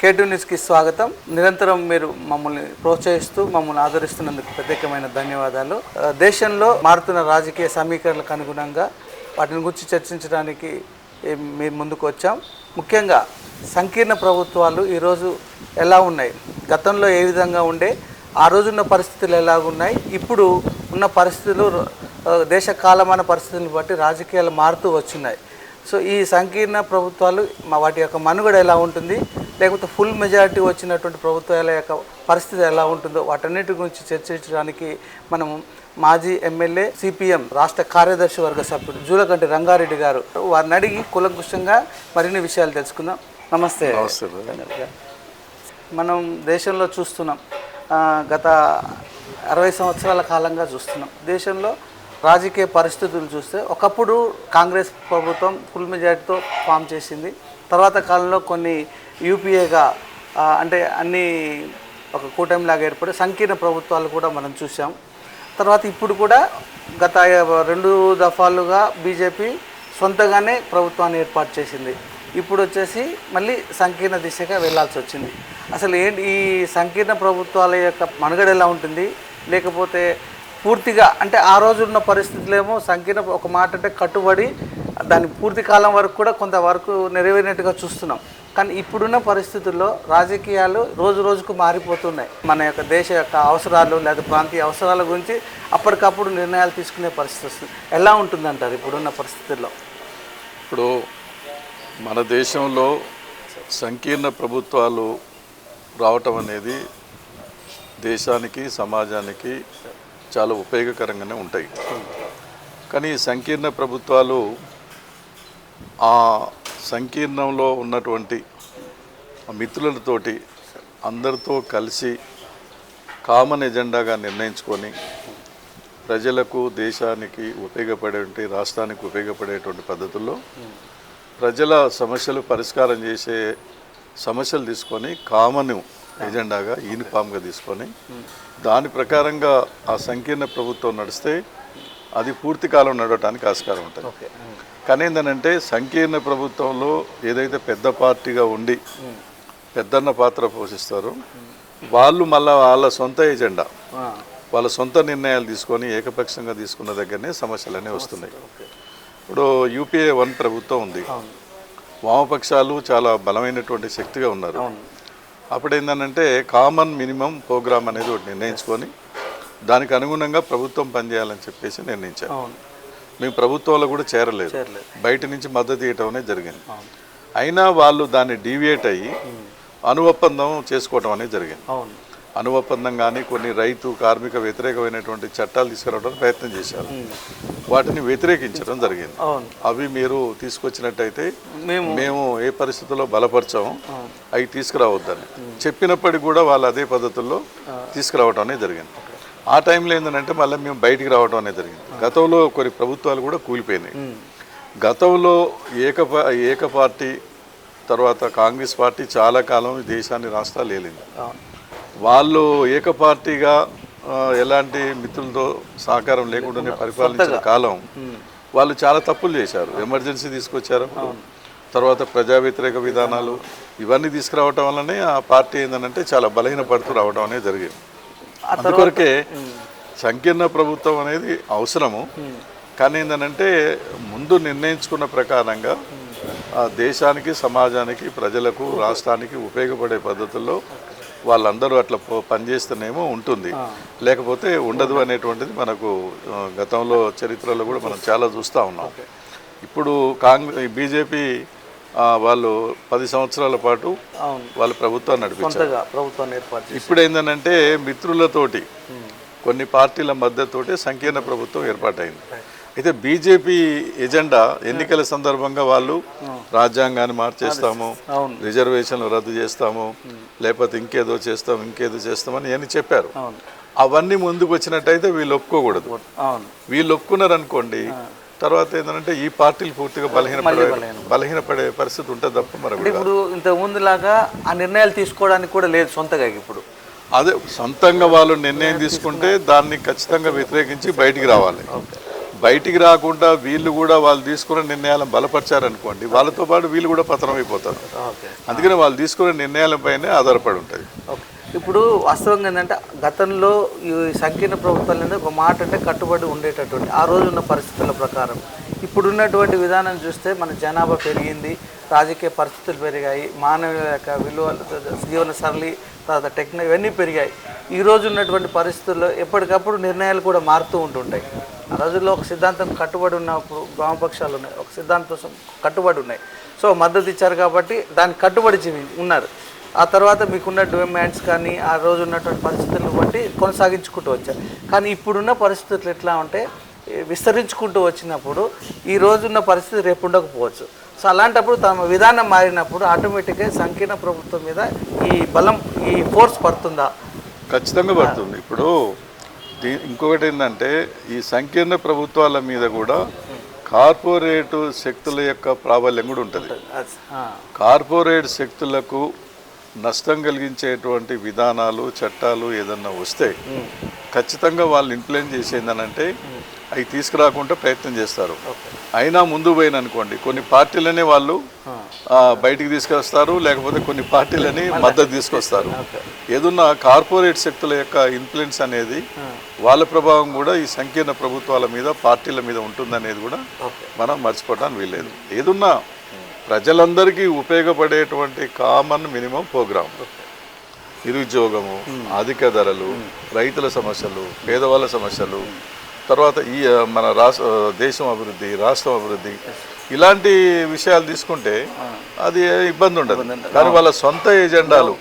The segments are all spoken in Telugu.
K2 న్యూస్కి స్వాగతం. నిరంతరం మీరు మమ్మల్ని ప్రోత్సహిస్తూ మమ్మల్ని ఆదరిస్తున్నందుకు ప్రత్యేకమైన ధన్యవాదాలు. దేశంలో మారుతున్న రాజకీయ సమీకరణలకు అనుగుణంగా వాటిని గురించి చర్చించడానికి మేము ముందుకు వచ్చాం. ముఖ్యంగా సంకీర్ణ ప్రభుత్వాలు ఈరోజు ఎలా ఉన్నాయి, గతంలో ఏ విధంగా ఉండే, ఆ రోజున్న పరిస్థితులు ఎలాగున్నాయి, ఇప్పుడు ఉన్న పరిస్థితులు దేశ కాలమాన పరిస్థితులను బట్టి రాజకీయాలు మారుతూ వచ్చున్నాయి. సో ఈ సంకీర్ణ ప్రభుత్వాలు వాటి యొక్క మనుగడ ఎలా ఉంటుంది, లేకపోతే ఫుల్ మెజారిటీ వచ్చినటువంటి ప్రభుత్వాల యొక్క పరిస్థితి ఎలా ఉంటుందో వాటన్నిటి గురించి చర్చించడానికి మనం మాజీ ఎమ్మెల్యే సిపిఎం రాష్ట్ర కార్యదర్శి వర్గ సభ్యుడు జూలకంటి రంగారెడ్డి గారు వారిని అడిగి కులంకుషంగా మరిన్ని విషయాలు తెలుసుకుందాం. నమస్తే. మనం దేశంలో చూస్తున్నాం, గత 60 సంవత్సరాల కాలంగా చూస్తున్నాం. దేశంలో రాజకీయ పరిస్థితులు చూస్తే ఒకప్పుడు కాంగ్రెస్ ప్రభుత్వం ఫుల్ మెజారిటీతో ఫామ్ చేసింది. తర్వాత కాలంలో కొన్ని యూపీఏగా అంటే అన్ని ఒక కూటమిలాగా ఏర్పడి సంకీర్ణ ప్రభుత్వాలు కూడా మనం చూసాం. తర్వాత ఇప్పుడు కూడా గత 2 దఫాలుగా బీజేపీ సొంతగానే ప్రభుత్వాన్ని ఏర్పాటు చేసింది. ఇప్పుడు వచ్చేసి మళ్ళీ సంకీర్ణ దిశగా వెళ్లాల్సి వచ్చింది. అసలు ఏంటి ఈ సంకీర్ణ ప్రభుత్వాల యొక్క మనుగడ ఎలా ఉంటుంది, లేకపోతే పూర్తిగా అంటే ఆ రోజు ఉన్న పరిస్థితులేమో సంకీర్ణ ఒక మాట అంటే కట్టుబడి దాని పూర్తి కాలం వరకు కూడా కొంతవరకు నెరవేరినట్టుగా చూస్తున్నాం. కానీ ఇప్పుడున్న పరిస్థితుల్లో రాజకీయాలు రోజు రోజుకు మారిపోతున్నాయి. మన యొక్క దేశ యొక్క అవసరాలు లేదా ప్రాంతీయ అవసరాల గురించి అప్పటికప్పుడు నిర్ణయాలు తీసుకునే పరిస్థితి వస్తుంది. ఎలా ఉంటుందంటారు ఇప్పుడున్న పరిస్థితుల్లో? ఇప్పుడు మన దేశంలో సంకీర్ణ ప్రభుత్వాలు రావటం అనేది దేశానికి సమాజానికి చాలా ఉపయోగకరంగానే ఉంటాయి. కానీ సంకీర్ణ ప్రభుత్వాలు ఆ సంకీర్ణంలో ఉన్నటువంటి మిత్రులతోటి అందరితో కలిసి కామన్ ఎజెండాగా నిర్ణయించుకొని ప్రజలకు దేశానికి ఉపయోగపడేటువంటి రాష్ట్రానికి ఉపయోగపడేటువంటి పద్ధతుల్లో ప్రజల సమస్యలు పరిష్కారం చేసే సమస్యలు తీసుకొని కామన్ ఎజెండాగా యూనిఫామ్గా తీసుకొని దాని ప్రకారంగా ఆ సంకీర్ణ ప్రభుత్వం నడిస్తే అది పూర్తి కాలం నడవటానికి ఆస్కారం ఉంటుంది. కానీ ఏంటంటే సంకీర్ణ ప్రభుత్వంలో ఏదైతే పెద్ద పార్టీగా ఉండి పెద్దన్న పాత్ర పోషిస్తారో వాళ్ళు మళ్ళీ వాళ్ళ సొంత ఎజెండా, వాళ్ళ సొంత నిర్ణయాలు తీసుకొని ఏకపక్షంగా తీసుకున్న దగ్గరనే సమస్యలన్నీ వస్తున్నాయి. ఇప్పుడు యూపీఏ 1 ప్రభుత్వం ఉంది, వామపక్షాలు చాలా బలమైనటువంటి శక్తిగా ఉన్నారు. అప్పుడు ఏంటంటే కామన్ మినిమం ప్రోగ్రామ్ అనేది ఒకటి నిర్ణయించుకొని దానికి అనుగుణంగా ప్రభుత్వం పనిచేయాలని చెప్పేసి నిర్ణయించారు. మేము ప్రభుత్వంలో కూడా చేరలేదు, బయట నుంచి మద్దతు ఇవ్వటం అనేది జరిగింది. అయినా వాళ్ళు దాన్ని డీవియేట్ అయ్యి అణు ఒప్పందం చేసుకోవటం అనేది జరిగింది. అణు ఒప్పందం కానీ కొన్ని రైతు కార్మిక వ్యతిరేకమైనటువంటి చట్టాలు తీసుకురావడానికి ప్రయత్నం చేశారు, వాటిని వ్యతిరేకించడం జరిగింది. అవి మీరు తీసుకొచ్చినట్టయితే మేము ఏ పరిస్థితుల్లో బలపరచాము, అవి తీసుకురావద్దని చెప్పినప్పటికీ కూడా వాళ్ళు అదే పద్ధతుల్లో తీసుకురావడం అనేది జరిగింది. ఆ టైంలో ఏంటంటే మళ్ళీ మేము బయటికి రావడం అనేది జరిగింది. గతంలో కొన్ని ప్రభుత్వాలు కూడా కూలిపోయినాయి. గతంలో ఏక పార్టీ తర్వాత కాంగ్రెస్ పార్టీ చాలా కాలం దేశాన్ని రాష్ట్రాలు ఏలింది. వాళ్ళు ఏకపార్టీగా ఎలాంటి మిత్రులతో సహకారం లేకుండానే పరిపాలించిన కాలం వాళ్ళు చాలా తప్పులు చేశారు. ఎమర్జెన్సీ తీసుకొచ్చారు, తర్వాత ప్రజా వ్యతిరేక విధానాలు ఇవన్నీ తీసుకురావటం వల్లనే ఆ పార్టీ ఏంటంటే చాలా బలహీనపడుతూ రావడం అనేది జరిగింది. అందుకొరకే సంకీర్ణ ప్రభుత్వం అనేది అవసరము. కానీ ఏంటంటే ముందు నిర్ణయించుకున్న ప్రకారంగా దేశానికి సమాజానికి ప్రజలకు రాష్ట్రానికి ఉపయోగపడే పద్ధతుల్లో వాళ్ళందరూ అట్లా పనిచేస్తేనేమో ఉంటుంది, లేకపోతే ఉండదు అనేటువంటిది మనకు గతంలో చరిత్రలో కూడా మనం చాలా చూస్తూ ఉన్నాం. ఇప్పుడు బీజేపీ వాళ్ళు 10 సంవత్సరాల పాటు వాళ్ళ ప్రభుత్వాన్ని నడిపించారు. ఇప్పుడు ఏంటంటే మిత్రులతోటి కొన్ని పార్టీల మద్దతుతోటి సంకీర్ణ ప్రభుత్వం ఏర్పాటైంది. అయితే బీజేపీ ఎజెండా ఎన్నికల సందర్భంగా వాళ్ళు రాజ్యాంగాన్ని మార్చేస్తాము, రిజర్వేషన్లు రద్దు చేస్తాము, లేకపోతే ఇంకేదో చేస్తామని అని చెప్పారు. అవన్నీ ముందుకు వచ్చినట్టయితే వీళ్ళు ఒప్పుకోకూడదు. వీళ్ళు ఒప్పుకున్నారనుకోండి, తర్వాత ఏంటంటే ఈ పార్టీలు పూర్తిగా బలహీనపడే పరిస్థితి ఉంటుంది తప్ప మరి ఇప్పుడు ఇంతకు ముందులాగా ఆ నిర్ణయాలు తీసుకోవడానికి కూడా లేదు సొంతగా. ఇప్పుడు అదే సొంతంగా వాళ్ళు నిర్ణయం తీసుకుంటే దాన్ని ఖచ్చితంగా వ్యతిరేకించి బయటికి రావాలి. బయటికి రాకుండా వీళ్ళు కూడా వాళ్ళు తీసుకున్న నిర్ణయాలను బలపరిచారనుకోండి, వాళ్ళతో పాటు వీళ్ళు కూడా పతనం అయిపోతారు. ఓకే. అందుకని వాళ్ళు తీసుకున్న నిర్ణయాలపైనే ఆధారపడి ఉంటుంది. ఓకే. ఇప్పుడు వాస్తవంగా ఏంటంటే గతంలో ఈ సంకీర్ణ ప్రభుత్వాలు అనేది ఒక మాట అంటే కట్టుబడి ఉండేటటువంటి ఆ రోజు ఉన్న పరిస్థితుల ప్రకారం ఇప్పుడున్నటువంటి విధానం చూస్తే మన జనాభా పెరిగింది, రాజకీయ పరిస్థితులు పెరిగాయి, మానవ యొక్క విలువలు, జీవన సరళి, తర్వాత టెక్నాలజీ ఇవన్నీ పెరిగాయి. ఈ రోజు ఉన్నటువంటి పరిస్థితుల్లో ఎప్పటికప్పుడు నిర్ణయాలు కూడా మారుతూ ఉంటుంటాయి. ఆ రోజుల్లో ఒక సిద్ధాంతం కట్టుబడి ఉన్నప్పుడు వామపక్షాలు ఉన్నాయి, ఒక సిద్ధాంతం కట్టుబడి ఉన్నాయి. సో మద్దతు ఇచ్చారు కాబట్టి దానికి కట్టుబడి ఉన్నారు. ఆ తర్వాత మీకున్న డిమాండ్స్ కానీ ఆ రోజు ఉన్నటువంటి పరిస్థితులను బట్టి కొనసాగించుకుంటూ వచ్చారు. కానీ ఇప్పుడున్న పరిస్థితులు ఎట్లా ఉంటే విస్తరించుకుంటూ వచ్చినప్పుడు ఈ రోజున్న పరిస్థితి రేపు ఉండకపోవచ్చు. సో అలాంటప్పుడు తమ విధానం మారినప్పుడు ఆటోమేటిక్గా సంకీర్ణ ప్రభుత్వం మీద ఈ బలం, ఈ ఫోర్స్ పడుతుందా? ఖచ్చితంగా పడుతుంది. ఇప్పుడు ఇంకొకటి ఏంటంటే ఈ సంకీర్ణ ప్రభుత్వాల మీద కూడా కార్పొరేట్ శక్తుల యొక్క ప్రాబల్యం కూడా ఉంటుంది. కార్పొరేట్ శక్తులకు నష్టం కలిగించేటువంటి విధానాలు, చట్టాలు ఏదన్నా వస్తే ఖచ్చితంగా వాళ్ళు ఇన్ఫ్లుయెన్స్ చేసేందనంటే అవి తీసుకురాకుండా ప్రయత్నం చేస్తారు. అయినా ముందు పోయిన అనుకోండి కొన్ని పార్టీలనే వాళ్ళు బయటికి తీసుకొస్తారు, లేకపోతే కొన్ని పార్టీలని మద్దతు తీసుకొస్తారు. ఏదన్నా కార్పొరేట్ శక్తుల యొక్క ఇన్ఫ్లుయెన్స్ అనేది, వాళ్ళ ప్రభావం కూడా ఈ సంకీర్ణ ప్రభుత్వాల మీద, పార్టీల మీద ఉంటుందనేది కూడా మనం మర్చిపోవడానికి వీల్లేదు. ఏదున్నా ప్రజలందరికీ ఉపయోగపడేటువంటి కామన్ మినిమం ప్రోగ్రామ్, నిరుద్యోగము, అధిక ధరలు, రైతుల సమస్యలు, పేదవాళ్ళ సమస్యలు, తర్వాత ఈ మన దేశం అభివృద్ధి, రాష్ట్రం అభివృద్ధి, ఇలాంటి విషయాలు తీసుకుంటే అది ఇబ్బంది ఉండదు. కానీ వాళ్ళ సొంత ఎజెండాలు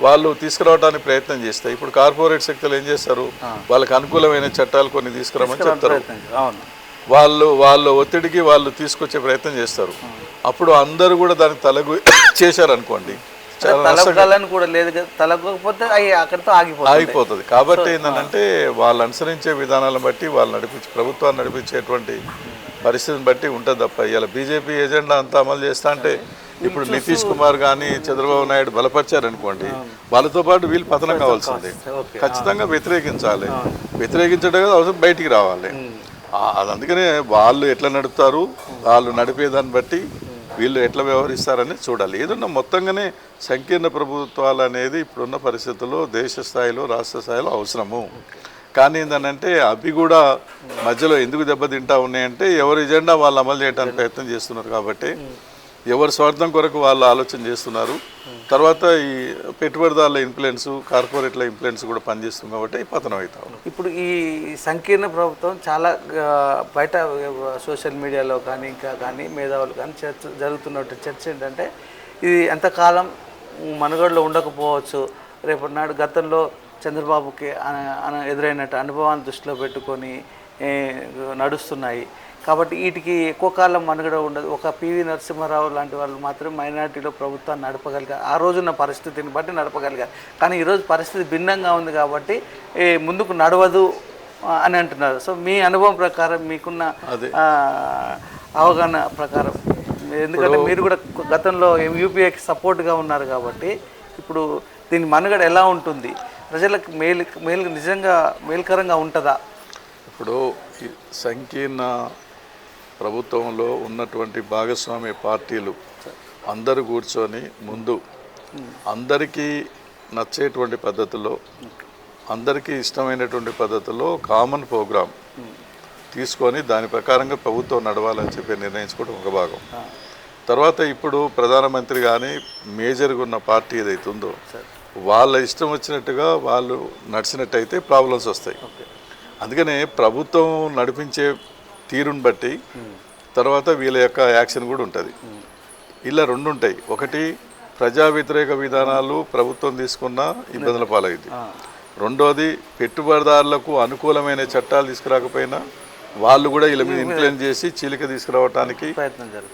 వాళ్ళు తీసుకురావడానికి ప్రయత్నం చేస్తాయి. ఇప్పుడు కార్పొరేట్ శక్తులు ఏం చేస్తారు, వాళ్ళకి అనుకూలమైన చట్టాలు కొన్ని తీసుకురామని చెప్తారు. వాళ్ళ ఒత్తిడికి వాళ్ళు తీసుకొచ్చే ప్రయత్నం చేస్తారు. అప్పుడు అందరూ కూడా దానికి తలగు చేశారనుకోండి, కూడా లేదు, తలగకపోతే అక్కడితో ఆగిపోతుంది. కాబట్టి ఏంటంటే వాళ్ళు అనుసరించే విధానాలను బట్టి, వాళ్ళు ప్రభుత్వాన్ని నడిపించేటువంటి పరిస్థితిని బట్టి ఉంటుంది తప్ప ఇలా బీజేపీ ఎజెండా అంతా అమలు చేస్తా అంటే ఇప్పుడు నితీష్ కుమార్ కానీ చంద్రబాబు నాయుడు బలపరిచారనుకోండి, వాళ్ళతో పాటు వీళ్ళు పతనం కావాల్సిందే. ఖచ్చితంగా వ్యతిరేకించాలి. వ్యతిరేకించడం అవసరం బయటికి రావాలి. అందుకనే వాళ్ళు ఎట్లా నడుపుతారు, వాళ్ళు నడిపేదాన్ని బట్టి వీళ్ళు ఎట్లా వ్యవహరిస్తారని చూడాలి. ఏదన్నా మొత్తంగానే సంకీర్ణ ప్రభుత్వాలు అనేది ఇప్పుడున్న పరిస్థితుల్లో దేశ స్థాయిలో, రాష్ట్ర స్థాయిలో అవసరము. కానీ ఏంటంటే అవి కూడా మధ్యలో ఎందుకు దెబ్బతింటా ఉన్నాయంటే ఎవరి ఎజెండా వాళ్ళు అమలు చేయడానికి ప్రయత్నం చేస్తున్నారు కాబట్టి, ఎవరి స్వార్థం కొరకు వాళ్ళు ఆలోచన చేస్తున్నారు. తర్వాత ఈ పెట్టుబడిదారుల ఇన్ఫ్లుయెన్స్, కార్పొరేట్ల ఇన్ఫ్లుయెన్స్ కూడా పనిచేస్తుంది కాబట్టి పతనం అవుతాం. ఇప్పుడు ఈ సంకీర్ణ ప్రభుత్వం చాలా బయట సోషల్ మీడియాలో కానీ ఇంకా కానీ మేధావులు కానీ జరుగుతున్నట్టు చర్చ ఏంటంటే ఇది ఎంతకాలం మనుగడలో ఉండకపోవచ్చు. రేపటి నాడు గతంలో చంద్రబాబుకి ఎదురైనట్టు అనుభవాన్ని దృష్టిలో పెట్టుకొని నడుస్తున్నాయి కాబట్టి వీటికి ఎక్కువ కాలం మనుగడ ఉండదు. ఒక పివి నరసింహారావు లాంటి వాళ్ళు మాత్రం మైనారిటీలో ప్రభుత్వాన్ని నడపగలిగారు, ఆ రోజున్న పరిస్థితిని బట్టి నడపగలిగారు. కానీ ఈరోజు పరిస్థితి భిన్నంగా ఉంది కాబట్టి ముందుకు నడవదు అని అంటున్నారు. సో మీ అనుభవం ప్రకారం, మీకున్న అవగాహన ప్రకారం, ఎందుకంటే మీరు కూడా గతంలో యూపీఏకి సపోర్ట్గా ఉన్నారు కాబట్టి ఇప్పుడు దీని మనుగడ ఎలా ఉంటుంది, ప్రజలకు మేలు నిజంగా మేలుకరంగా ఉంటుందా? ఇప్పుడు సంకీర్ణ ప్రభుత్వంలో ఉన్నటువంటి భాగస్వామ్య పార్టీలు అందరూ కూర్చొని ముందు అందరికీ నచ్చేటువంటి పద్ధతిలో, అందరికీ ఇష్టమైనటువంటి పద్ధతిలో కామన్ ప్రోగ్రామ్ తీసుకొని దాని ప్రకారంగా ప్రభుత్వం నడవాలని చెప్పి నిర్ణయించుకోవడం ఒక భాగం. తర్వాత ఇప్పుడు ప్రధానమంత్రి కానీ మేజర్గా ఉన్న పార్టీ ఏదైతే ఉందో వాళ్ళ ఇష్టం వచ్చినట్టుగా వాళ్ళు నడిచినట్టయితే ప్రాబ్లమ్స్ వస్తాయి. అందుకనే ప్రభుత్వం నడిపించే తీరుని బట్టి తర్వాత వీళ్ళ యొక్క యాక్షన్ కూడా ఉంటుంది. ఇలా రెండు ఉంటాయి. ఒకటి ప్రజా వ్యతిరేక విధానాలు ప్రభుత్వం తీసుకున్న ఇబ్బందుల పాలైంది. రెండోది పెట్టుబడిదారులకు అనుకూలమైన చట్టాలు తీసుకురాకపోయినా వాళ్ళు కూడా వీళ్ళ మీద ఇన్ఫ్లుయెన్స్ చేసి చీలిక తీసుకురావడానికి,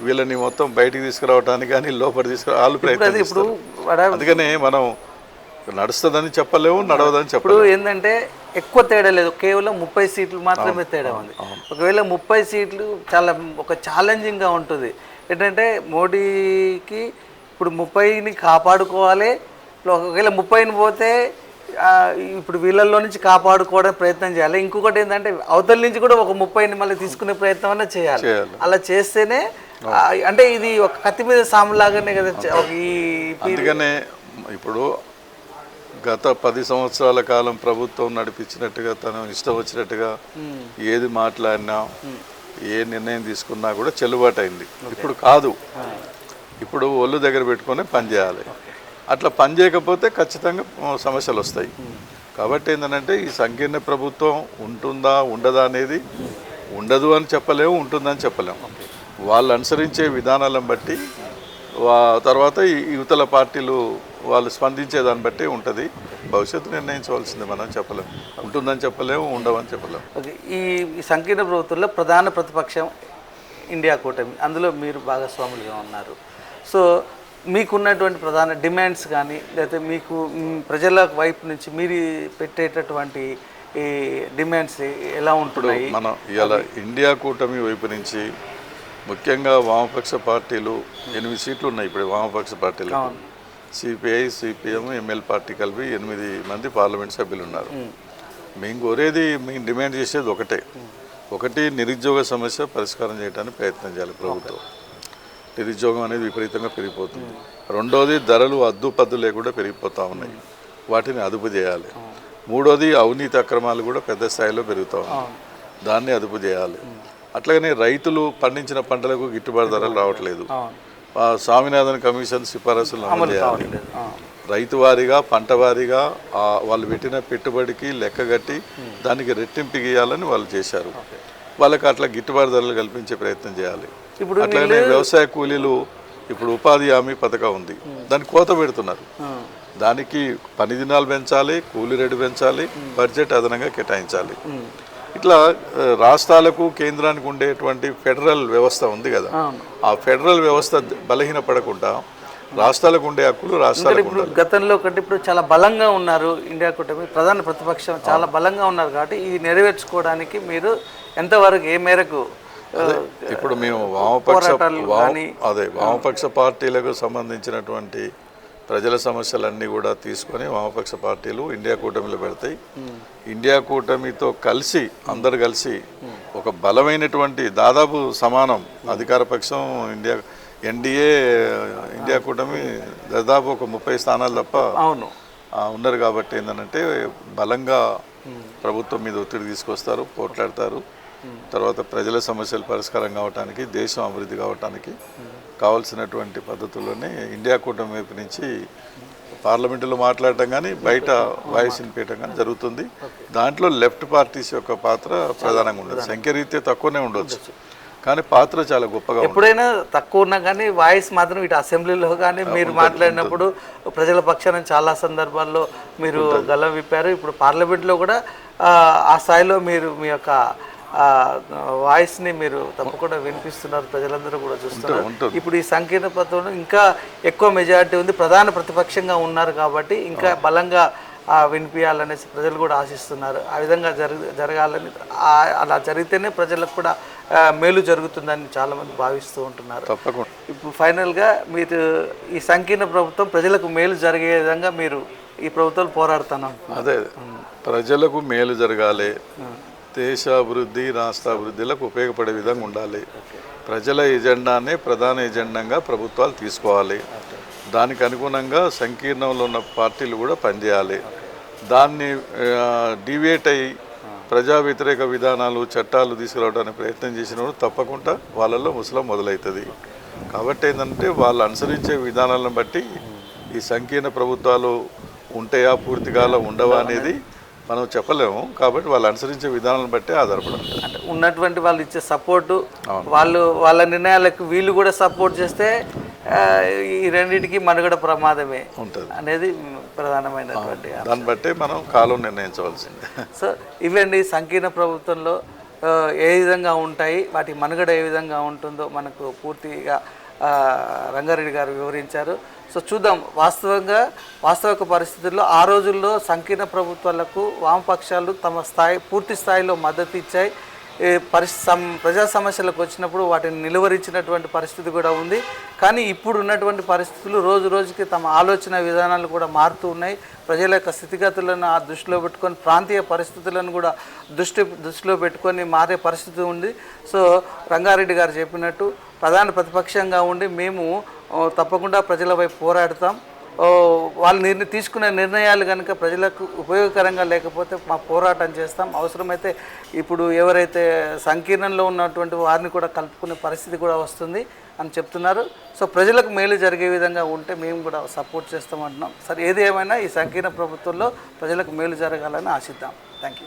వీళ్ళని మొత్తం బయటికి తీసుకురావడానికి కానీ లోపలి వాళ్ళు ప్రయత్నం చేస్తారు. అందుకనే మనం నడుస్తుందని చెప్పలేము, నడవదని చెప్పలేము. ఇప్పుడు ఏంటంటే ఎక్కువ తేడా లేదు, కేవలం 30 సీట్లు మాత్రమే తేడా ఉంది. ఒకవేళ 30 సీట్లు చాలా ఒక ఛాలెంజింగ్గా ఉంటుంది. ఏంటంటే మోడీకి ఇప్పుడు 30ని కాపాడుకోవాలి. ఒకవేళ 30ని పోతే ఇప్పుడు వీళ్ళల్లో నుంచి కాపాడుకోవడం ప్రయత్నం చేయాలి. ఇంకొకటి ఏంటంటే అవతల నుంచి కూడా ఒక 30ని మళ్ళీ తీసుకునే ప్రయత్నం అన్నా చేయాలి. అలా చేస్తేనే అంటే ఇది ఒక కత్తి మీద సాములాగానే కదా. అందుకనే ఇప్పుడు గత 10 సంవత్సరాల కాలం ప్రభుత్వం నడిపించినట్టుగా తను ఇష్టం వచ్చినట్టుగా ఏది మాట్లాడినా ఏ నిర్ణయం తీసుకున్నా కూడా చెల్లుబాటు అయింది. ఇప్పుడు కాదు, ఇప్పుడు ఒళ్ళు దగ్గర పెట్టుకొని పని చేయాలి. అట్లా పని చేయకపోతే ఖచ్చితంగా సమస్యలు వస్తాయి. కాబట్టి ఏంటంటే ఈ సంకీర్ణ ప్రభుత్వం ఉంటుందా ఉండదా అనేది ఉండదు అని చెప్పలేము, ఉంటుందని చెప్పలేము. వాళ్ళు అనుసరించే విధానాలను బట్టి తర్వాత ఈ యువతల పార్టీలు వాళ్ళు స్పందించే దాన్ని బట్టి ఉంటుంది. భవిష్యత్తు నిర్ణయించవలసింది, మనం చెప్పలేము. ఉంటుందని చెప్పలేము, ఉండవని చెప్పలేము. ఓకే, ఈ సంకీర్ణ ప్రభుత్వంలో ప్రధాన ప్రతిపక్షం ఇండియా కూటమి, అందులో మీరు భాగస్వాములుగా ఉన్నారు. సో మీకున్నటువంటి ప్రధాన డిమాండ్స్ కానీ లేకపోతే మీకు ప్రజల వైపు నుంచి మీరు పెట్టేటటువంటి ఈ డిమాండ్స్ ఎలా ఉంటున్నాయి? మనం ఇవాళ ఇండియా కూటమి వైపు నుంచి ముఖ్యంగా వామపక్ష పార్టీలు 8 సీట్లు ఉన్నాయి. ఇప్పుడు వామపక్ష పార్టీలు సిపిఐ, సిపిఎం, ఎంఎల్ పార్టీ కలిపి 8 మంది పార్లమెంట్ సభ్యులు ఉన్నారు. మేము కోరేది, మేము డిమాండ్ చేసేది ఒకటి నిరుద్యోగ సమస్య పరిష్కారం చేయడానికి ప్రయత్నం చేయాలి ప్రభుత్వం. నిరుద్యోగం అనేది విపరీతంగా పెరిగిపోతుంది. రెండోది ధరలు అద్దుపద్దు లేకుండా పెరిగిపోతూ ఉన్నాయి, వాటిని అదుపు చేయాలి. మూడోది అవినీతి అక్రమాలు కూడా పెద్ద స్థాయిలో పెరుగుతూ ఉన్నాయి, దాన్ని అదుపు చేయాలి. అట్లాగనే రైతులు పండించిన పంటలకు గిట్టుబాటు ధరలు రావట్లేదు. స్వామినాథన్ కమిషన్ సిఫారసులు అమలు చేయాలి. రైతు వారీగా పంట వారీగా వాళ్ళు పెట్టిన పెట్టుబడికి లెక్కగట్టి దానికి రెట్టింపు గీయాలని వాళ్ళు చేశారు. వాళ్ళకి అట్లా గిట్టుబాటు ధరలు కల్పించే ప్రయత్నం చేయాలి. అట్లాగే వ్యవసాయ కూలీలు ఇప్పుడు ఉపాధి హామీ పథకం ఉంది, దానికి కోత పెడుతున్నారు. దానికి పని దినాలు పెంచాలి, కూలీ రేటు పెంచాలి, బడ్జెట్ అదనంగా కేటాయించాలి. ఇట్లా రాష్ట్రాలకు కేంద్రానికి ఉండేటువంటి ఫెడరల్ వ్యవస్థ ఉంది కదా, ఆ ఫెడరల్ వ్యవస్థ బలహీనపడకుండా రాష్ట్రాలకు ఉండే హక్కులు రాష్ట్రాలకు ఉండాలి. గతంలో కంటే ఇప్పుడు చాలా బలంగా ఉన్నారు ఇండియా కూటమి, ప్రధాన ప్రతిపక్షం చాలా బలంగా ఉన్నారు. కాబట్టి ఇది నెరవేర్చుకోవడానికి మీరు ఎంతవరకు, ఏ మేరకు ఇప్పుడు మేము వామపక్ష పార్టీలకు సంబంధించినటువంటి ప్రజల సమస్యలన్నీ కూడా తీసుకొని వామపక్ష పార్టీలు ఇండియా కూటమిలో పెడతాయి. ఇండియా కూటమితో కలిసి అందరు కలిసి ఒక బలమైనటువంటి దాదాపు సమానం అధికార పక్షం ఎన్డీఏ ఇండియా కూటమి దాదాపు ఒక 30 స్థానాలు తప్ప ఉన్నారు. కాబట్టి ఏంటంటే బలంగా ప్రభుత్వం మీద ఒత్తిడి తీసుకొస్తారు, పోట్లాడతారు. తర్వాత ప్రజల సమస్యలు పరిష్కారం కావడానికి, దేశం అభివృద్ధి కావడానికి కావాల్సినటువంటి పద్ధతుల్లోనే ఇండియా కూటమి వైపు నుంచి పార్లమెంటులో మాట్లాడటం కానీ బయట వాయిస్ వినిపించడం కానీ జరుగుతుంది. దాంట్లో లెఫ్ట్ పార్టీస్ యొక్క పాత్ర ప్రధానంగా ఉండదు. సంఖ్యారీత్యా తక్కువనే ఉండొచ్చు, కానీ పాత్ర చాలా గొప్పగా. ఎప్పుడైనా తక్కువ ఉన్నా కానీ వాయిస్ మాత్రం ఇటు అసెంబ్లీలో కానీ మీరు మాట్లాడినప్పుడు ప్రజల పక్షాన చాలా సందర్భాల్లో మీరు గలం విప్పారు. ఇప్పుడు పార్లమెంట్లో కూడా ఆ స్థాయిలో మీరు మీ యొక్క వాయిస్ని మీరు తప్పకుండా వినిపిస్తున్నారు, ప్రజలందరూ కూడా చూస్తున్నారు. ఇప్పుడు ఈ సంకీర్ణ పత్రంలో ఇంకా ఎక్కువ మెజారిటీ ఉంది, ప్రధాన ప్రతిపక్షంగా ఉన్నారు కాబట్టి ఇంకా బలంగా వినిపించాలనేసి ప్రజలు కూడా ఆశిస్తున్నారు. ఆ విధంగా జరగాలని, అలా జరిగితేనే ప్రజలకు కూడా మేలు జరుగుతుందని చాలామంది భావిస్తూ ఉంటున్నారు. తప్పకుండా. ఇప్పుడు ఫైనల్గా మీరు ఈ సంకీర్ణ ప్రభుత్వం ప్రజలకు మేలు జరిగే విధంగా మీరు ఈ ప్రభుత్వాలు పోరాడుతున్నాం. అదే ప్రజలకు మేలు జరగాలి, దేశాభివృద్ధి రాష్ట్రాభివృద్ధిలకు ఉపయోగపడే విధంగా ఉండాలి. ప్రజల ఎజెండానే ప్రధాన ఎజెండాగా ప్రభుత్వాలు తీసుకోవాలి. దానికి అనుగుణంగా సంకీర్ణంలో ఉన్న పార్టీలు కూడా పనిచేయాలి. దాన్ని డివేట్ అయ్యి ప్రజా వ్యతిరేక విధానాలు చట్టాలు తీసుకురావడానికి ప్రయత్నం చేసినప్పుడు తప్పకుండా వాళ్ళల్లో ముసలం మొదలవుతుంది. కాబట్టి ఏంటంటే వాళ్ళు అనుసరించే విధానాలను బట్టి ఈ సంకీర్ణ ప్రభుత్వాలు ఉంటాయా పూర్తికాలం ఉండవా అనేది మనం చెప్పలేము. కాబట్టి వాళ్ళు అనుసరించే విధానాలను బట్టి ఆధారపడాలి. అంటే ఉన్నటువంటి వాళ్ళు ఇచ్చే సపోర్టు, వాళ్ళ నిర్ణయాలకు వీళ్ళు కూడా సపోర్ట్ చేస్తే ఈ రెండింటికి మనుగడ ప్రమాదమే ఉంటుంది అనేది ప్రధానమైనటువంటి. దాన్ని బట్టి మనం కాలం నిర్ణయించవలసిందే. సో ఇవండి సంకీర్ణ ప్రభుత్వంలో ఏ విధంగా ఉంటాయి, వాటి మనుగడ ఏ విధంగా ఉంటుందో మనకు పూర్తిగా రంగారెడ్డి గారు వివరించారు. సో చూద్దాం, వాస్తవిక పరిస్థితుల్లో ఆ రోజుల్లో సంకీర్ణ ప్రభుత్వాలకు వామపక్షాలు తమ పూర్తి స్థాయిలో మద్దతు ఇచ్చాయి. ప్రజా సమస్యలకు వచ్చినప్పుడు వాటిని నిలువరించినటువంటి పరిస్థితి కూడా ఉంది. కానీ ఇప్పుడు ఉన్నటువంటి పరిస్థితులు రోజు రోజుకి తమ ఆలోచన విధానాలు కూడా మారుతూ ఉన్నాయి. ప్రజల యొక్క స్థితిగతులను దృష్టిలో పెట్టుకొని ప్రాంతీయ పరిస్థితులను కూడా దృష్టిలో పెట్టుకొని మారే పరిస్థితి ఉంది. సో రంగారెడ్డి గారు చెప్పినట్టు ప్రధాన ప్రతిపక్షంగా ఉండి మేము తప్పకుండా ప్రజల వైపు పోరాడతాం. వాళ్ళు తీసుకునే నిర్ణయాలు కనుక ప్రజలకు ఉపయోగకరంగా లేకపోతే మా పోరాటం చేస్తాం. అవసరమైతే ఇప్పుడు ఎవరైతే సంకీర్ణంలో ఉన్నటువంటి వారిని కూడా కలుపుకునే పరిస్థితి కూడా వస్తుంది అని చెప్తున్నారు. సో ప్రజలకు మేలు జరిగే విధంగా ఉంటే మేము కూడా సపోర్ట్ చేస్తామంటున్నాం. సరే ఏది ఏమైనా ఈ సంకీర్ణ ప్రభుత్వంలో ప్రజలకు మేలు జరగాలని ఆశిద్దాం. Thank you.